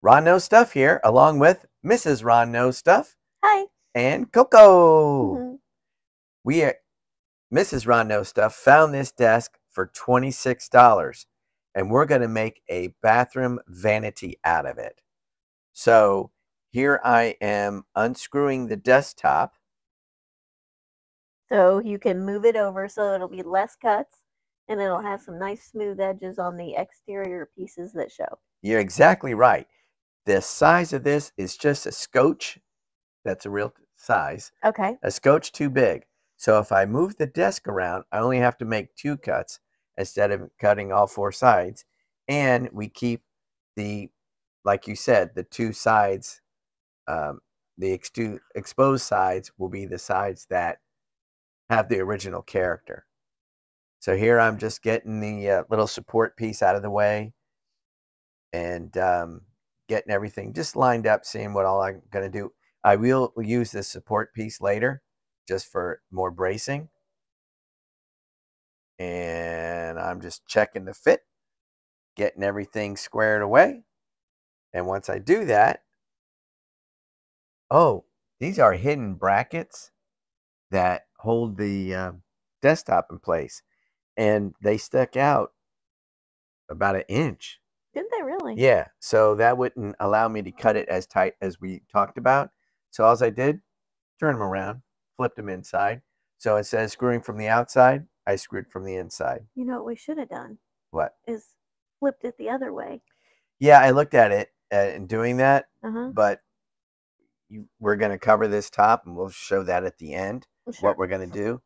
Ron Knows Stuff here, along with Mrs. Ron Knows Stuff Hi. and Coco. Mhm. We Mrs. Ron Knows Stuff found this desk for $26, and we're going to make a bathroom vanity out of it. So here I am unscrewing the desktop. So you can move it over so it'll be less cuts and it'll have some nice smooth edges on the exterior pieces that show. You're exactly right. The size of this is just a scotch. That's a real size. Okay. A scotch too big. So if I move the desk around, I only have to make 2 cuts instead of cutting all 4 sides. And we keep the, like you said, the 2 sides, the exposed sides will be the sides that have the original character. So here I'm just getting the little support piece out of the way and getting everything just lined up, seeing what all I'm going to do. I will use this support piece later just for more bracing. And I'm just checking the fit, getting everything squared away. And once I do that, oh, these are hidden brackets that hold the desktop in place. And they stuck out about 1 inch. Did they really? Yeah, so that wouldn't allow me to cut it as tight as we talked about. So all I did, turn them around, flipped them inside. So instead of screwing from the outside, I screwed from the inside. You know what we should have done? What? Is flipped it the other way. Yeah, I looked at it and doing that, Uh-huh. but we're going to cover this top, and we'll show that at the end, Sure. what we're going to do.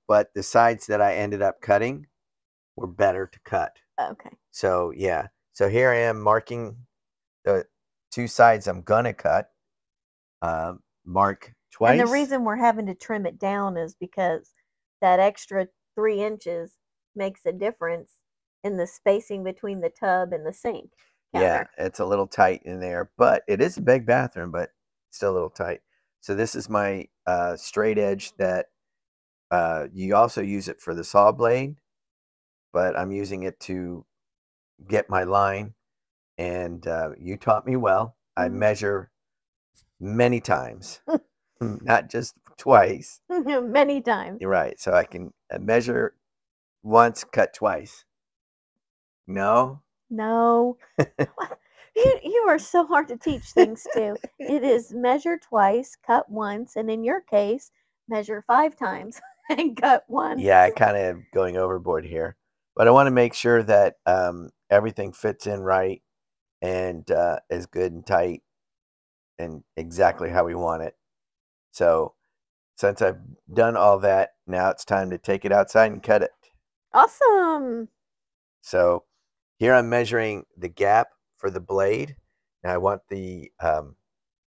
But the sides that I ended up cutting were better to cut. Okay. So, yeah. So here I am marking the 2 sides I'm going to cut. Mark twice. And the reason we're having to trim it down is because that extra 3 inches makes a difference in the spacing between the tub and the sink counter. Yeah, it's a little tight in there, but it is a big bathroom, but still a little tight. So this is my straight edge that you also use it for the saw blade, but I'm using it to get my line. And you taught me well. I measure many times, not just twice. Many times. You're right. So I can measure once, cut twice. No? No. You are so hard to teach things to. It is measure twice, cut once, and in your case, measure 5 times and cut once. Yeah, I kind of going overboard here. But I want to make sure that everything fits in right and is good and tight and exactly how we want it. So since I've done all that, now it's time to take it outside and cut it. Awesome. So here I'm measuring the gap for the blade. Now I want the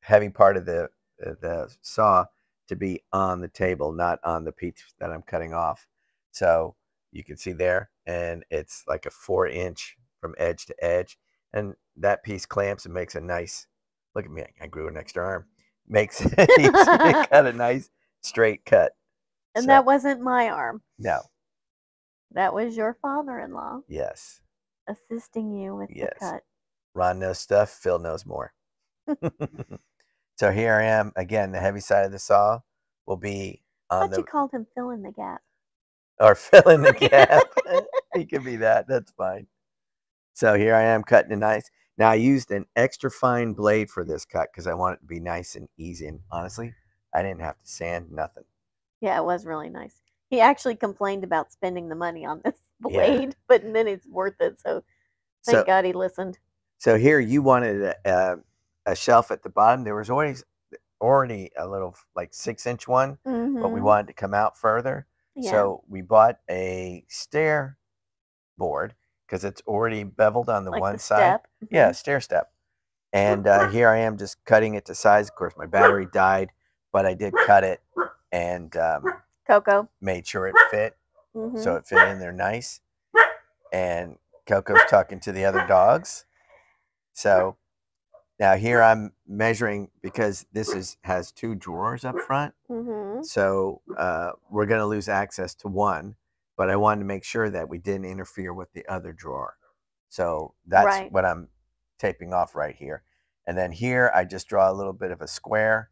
heavy part of the saw to be on the table, not on the piece that I'm cutting off. So you can see there, and it's like a 4-inch from edge to edge. And that piece clamps and makes a nice, look at me, I grew an extra arm. Makes it cut a nice straight cut. And that wasn't my arm. No. That was your father-in-law. Yes. Assisting you with the cut. Ron knows stuff, Phil knows more. So here I am again. The heavy side of the saw will be on you called him fill in the gap. Or fill in the gap. It could be that. That's fine. So here I am cutting a nice. Now I used an extra fine blade for this cut because I want it to be nice and easy. And honestly, I didn't have to sand nothing. Yeah, it was really nice. He actually complained about spending the money on this blade, but then it's worth it. So thank God he listened. So here you wanted a shelf at the bottom. There was already a little like 6-inch one, but we wanted to come out further. Yeah. So we bought a stair board because it's already beveled on the one side. Yeah, stair step. And here I am just cutting it to size. Of course, my battery died, but I did cut it and Coco made sure it fit. So it fit in there nice. And Coco's talking to the other dogs. So now here I'm measuring because this has 2 drawers up front. So we're going to lose access to one, but I wanted to make sure that we didn't interfere with the other drawer. So that's what I'm taping off right here. And then here I just draw a little bit of a square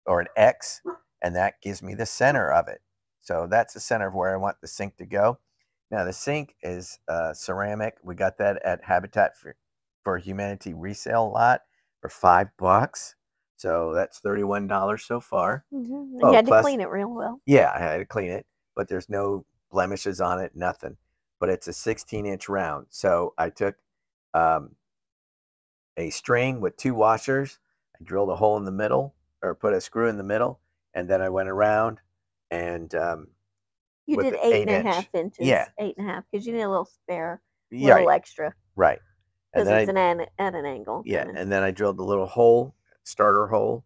or an X, and that gives me the center of it. So that's the center of where I want the sink to go. Now the sink is ceramic. We got that at Habitat for Humanity resale lot for $5. So that's $31 so far. And you had to clean it real well. Yeah, I had to clean it, but there's no blemishes on it, nothing. But it's a 16-inch round. So I took a string with 2 washers. I drilled a hole in the middle, or put a screw in the middle, and then I went around and you did 8.5 inches. Yeah, 8.5, because you need a little spare, right. little extra. Right. Because it's at an angle. Yeah, and then I drilled a little hole, starter hole,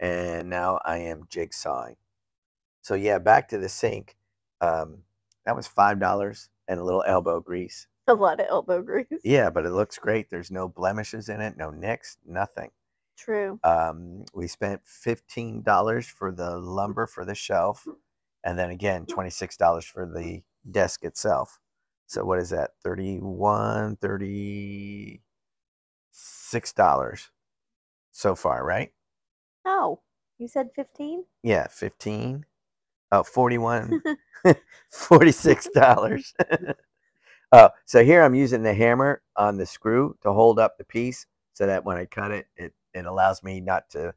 and now I am jigsawing. So yeah, back to the sink. That was $5 and a little elbow grease. A lot of elbow grease. Yeah, but it looks great. There's no blemishes in it, no nicks, nothing. True. We spent $15 for the lumber for the shelf, and then again $26 for the desk itself. So what is that? $36 so far, right? Oh, you said 15? Yeah, 15. Oh, 41. $46. Oh, so here I'm using the hammer on the screw to hold up the piece so that when I cut it, it allows me not to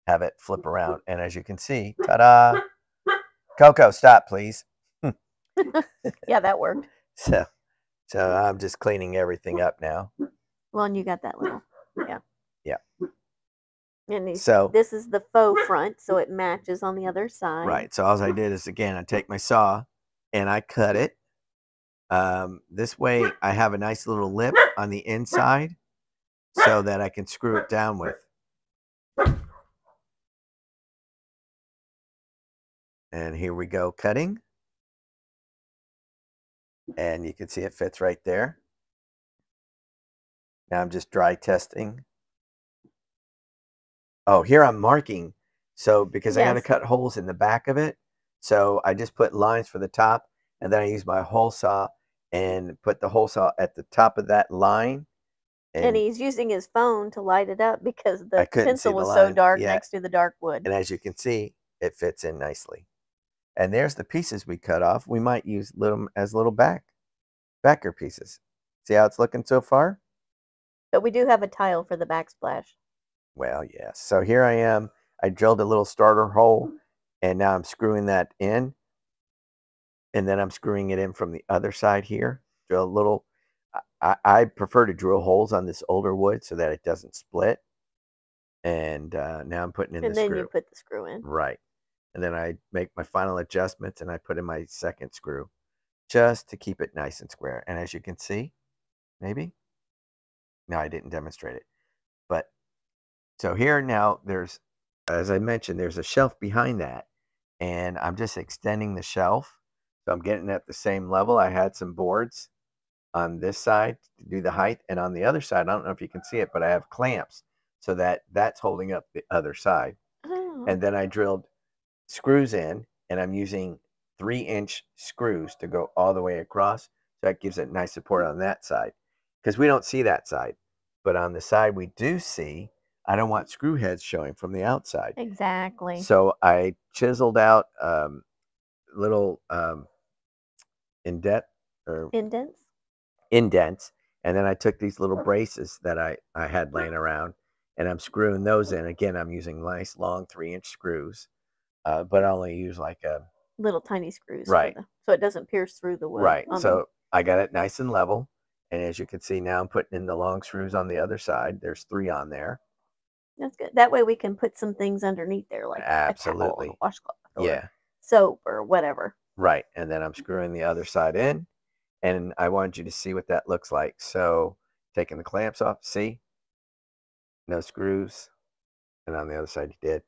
have it flip around. And as you can see, ta-da! Coco, stop, please. Yeah, that worked. So I'm just cleaning everything up now. Well, and you got that little, yeah. Yeah. And this is the faux front, so it matches on the other side. Right. So all I did is, again, I take my saw and I cut it. This way I have a nice little lip on the inside so that I can screw it down with. And here we go, cutting. And you can see it fits right there. Now I'm just dry testing. Oh, here I'm marking. So because I got to cut holes in the back of it. So I just put lines for the top, and then I use my hole saw and put the hole saw at the top of that line. And he's using his phone to light it up because the pencil was so dark next to the dark wood. And as you can see, it fits in nicely. And there's the pieces we cut off. We might use them as little backer pieces. See how it's looking so far? But we do have a tile for the backsplash. Well, yes. So here I am. I drilled a little starter hole, and now I'm screwing that in. And then I'm screwing it in from the other side here. Drill a little. I prefer to drill holes on this older wood so that it doesn't split. And now I'm putting in the screw. And then you put the screw in. Right. And then I make my final adjustments, and I put in my second screw just to keep it nice and square. And as you can see, maybe. No, I didn't demonstrate it. But so here now there's, as I mentioned, there's a shelf behind that. And I'm just extending the shelf. So I'm getting at the same level. I had some boards on this side to do the height. And on the other side, I don't know if you can see it, but I have clamps so that that's holding up the other side. Oh. And then I drilled screws in, and I'm using 3-inch screws to go all the way across. So that gives it nice support on that side, because we don't see that side. But on the side we do see, I don't want screw heads showing from the outside. Exactly. So I chiseled out little indents, and then I took these little braces that I had laying around, and I'm screwing those in. Again, I'm using nice long 3-inch screws, but I only use like a little tiny screws, right? So it doesn't pierce through the wood. Right. So I got it nice and level, and as you can see now, I'm putting in the long screws on the other side. There's 3 on there. That's good. That way we can put some things underneath there, like absolutely a towel, a washcloth, or soap, or whatever. Right. And then I'm screwing the other side in, and I wanted you to see what that looks like. So taking the clamps off, see? No screws. And on the other side you did.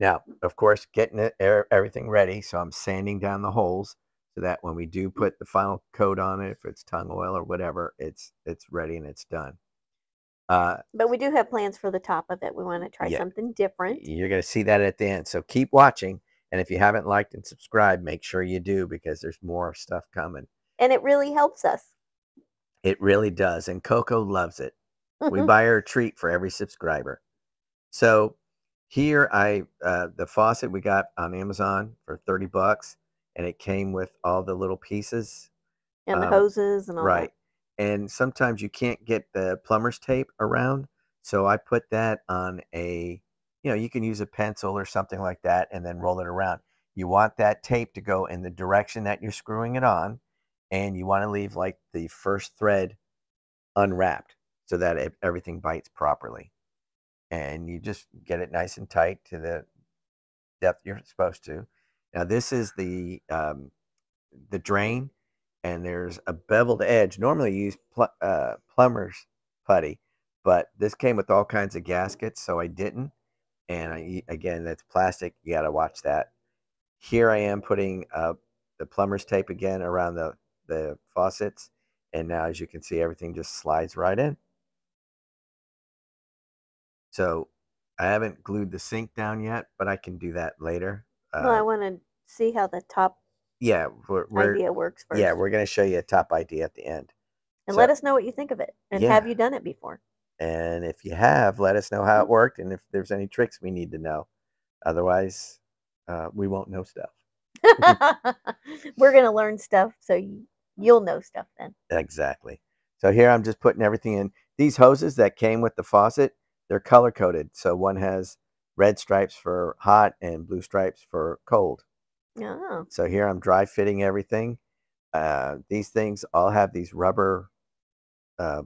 Now, of course, getting everything ready. So I'm sanding down the holes so that when we do put the final coat on it, if it's tung oil or whatever, it's ready and it's done. But we do have plans for the top of it. We want to try something different. You're going to see that at the end. So keep watching. And if you haven't liked and subscribed, make sure you do, because there's more stuff coming. And it really helps us. It really does. And Coco loves it. We buy her a treat for every subscriber. So here the faucet we got on Amazon for $30, and it came with all the little pieces. And the hoses and all Right. that. And sometimes you can't get the plumber's tape around. So I put that on you can use a pencil or something like that and then roll it around. You want that tape to go in the direction that you're screwing it on. And you want to leave like the first thread unwrapped so that everything bites properly. And you just get it nice and tight to the depth you're supposed to. Now this is the drain, and there's a beveled edge. Normally you use plumber's putty, but this came with all kinds of gaskets, so I didn't. And again, that's plastic. You got to watch that. Here I am putting the plumber's tape again around the faucets, and now as you can see, everything just slides right in. So I haven't glued the sink down yet, but I can do that later. Well, I want to see how the top idea works first. Yeah, we're going to show you a top idea at the end. And let us know what you think of it. And have you done it before? And if you have, let us know how it worked and if there's any tricks we need to know. Otherwise, we won't know stuff. We're going to learn stuff, so you'll know stuff then. Exactly. So here I'm just putting everything in. These hoses that came with the faucet, they're color-coded. So one has red stripes for hot and blue stripes for cold. Oh. So here I'm dry fitting everything. These things all have these rubber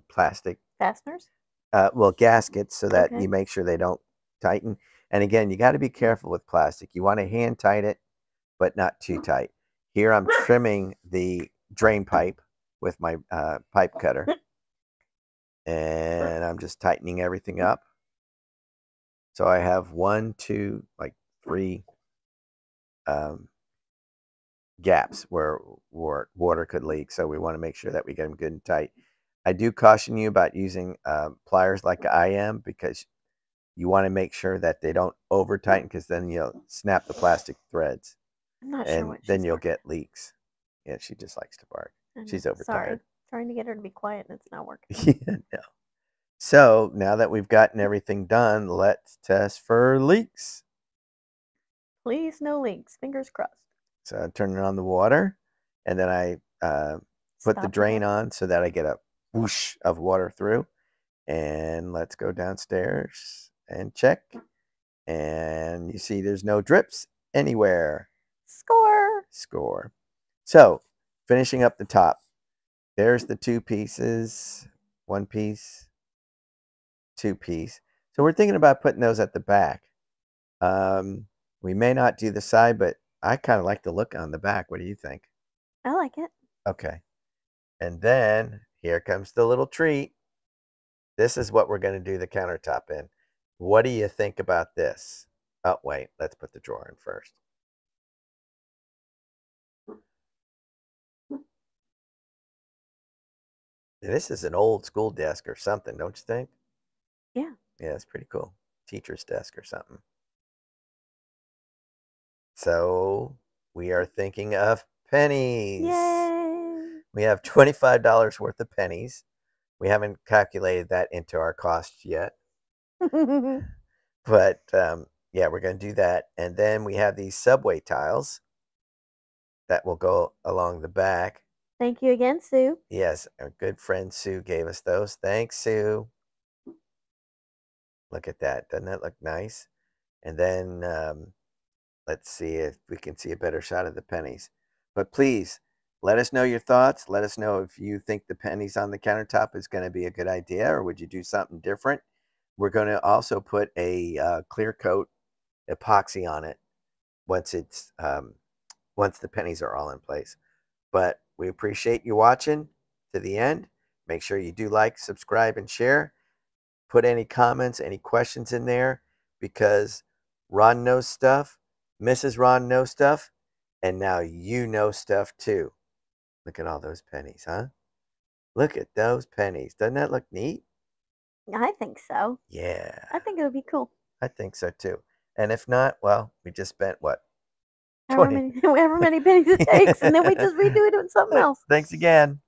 plastic fasteners, gaskets, so that you make sure they don't tighten. And again, you got to be careful with plastic. You want to hand tight it, but not too tight. Here I'm trimming the drain pipe with my pipe cutter, and I'm just tightening everything up. So I have 1, 2, like 3 gaps where water could leak. So we want to make sure that we get them good and tight. I do caution you about using pliers like I am, because you want to make sure that they don't over tighten, because then you'll snap the plastic threads. I'm not sure what then you'll get leaks. Yeah, she just likes to bark. She's overtired. Sorry, trying to get her to be quiet and it's not working. Yeah, no. So now that we've gotten everything done, let's test for leaks. Please, no leaks. Fingers crossed. So I turn on the water, and then I put the drain on so that I get a whoosh of water through. And let's go downstairs and check. And you see there's no drips anywhere. Score. So finishing up the top, there's the 2 pieces, 1 piece, 2 piece. So we're thinking about putting those at the back. We may not do the side, but I kind of like the look on the back. What do you think? I like it. Okay. And then here comes the little treat. This is what we're going to do the countertop in. What do you think about this? Oh, wait. Let's put the drawer in first. This is an old school desk or something, don't you think? Yeah. Yeah, it's pretty cool. Teacher's desk or something. So we are thinking of pennies. Yay! We have $25 worth of pennies. We haven't calculated that into our costs yet. But yeah, we're going to do that. And then we have these subway tiles that will go along the back. Thank you again, Sue. Yes, our good friend Sue gave us those. Thanks, Sue. Look at that. Doesn't that look nice? And then let's see if we can see a better shot of the pennies. But please, let us know your thoughts. Let us know if you think the pennies on the countertop is going to be a good idea, or would you do something different? We're going to also put a clear coat epoxy on it once the pennies are all in place. But we appreciate you watching to the end. Make sure you do like, subscribe, and share. Put any comments, any questions in there, because Ron knows stuff, Mrs. Ron knows stuff, and now you know stuff too. Look at all those pennies, huh? Look at those pennies. Doesn't that look neat? I think so. Yeah. I think it would be cool. I think so too. And if not, well, we just spent what? However many pennies it takes, and then we just redo it with something else. Thanks again.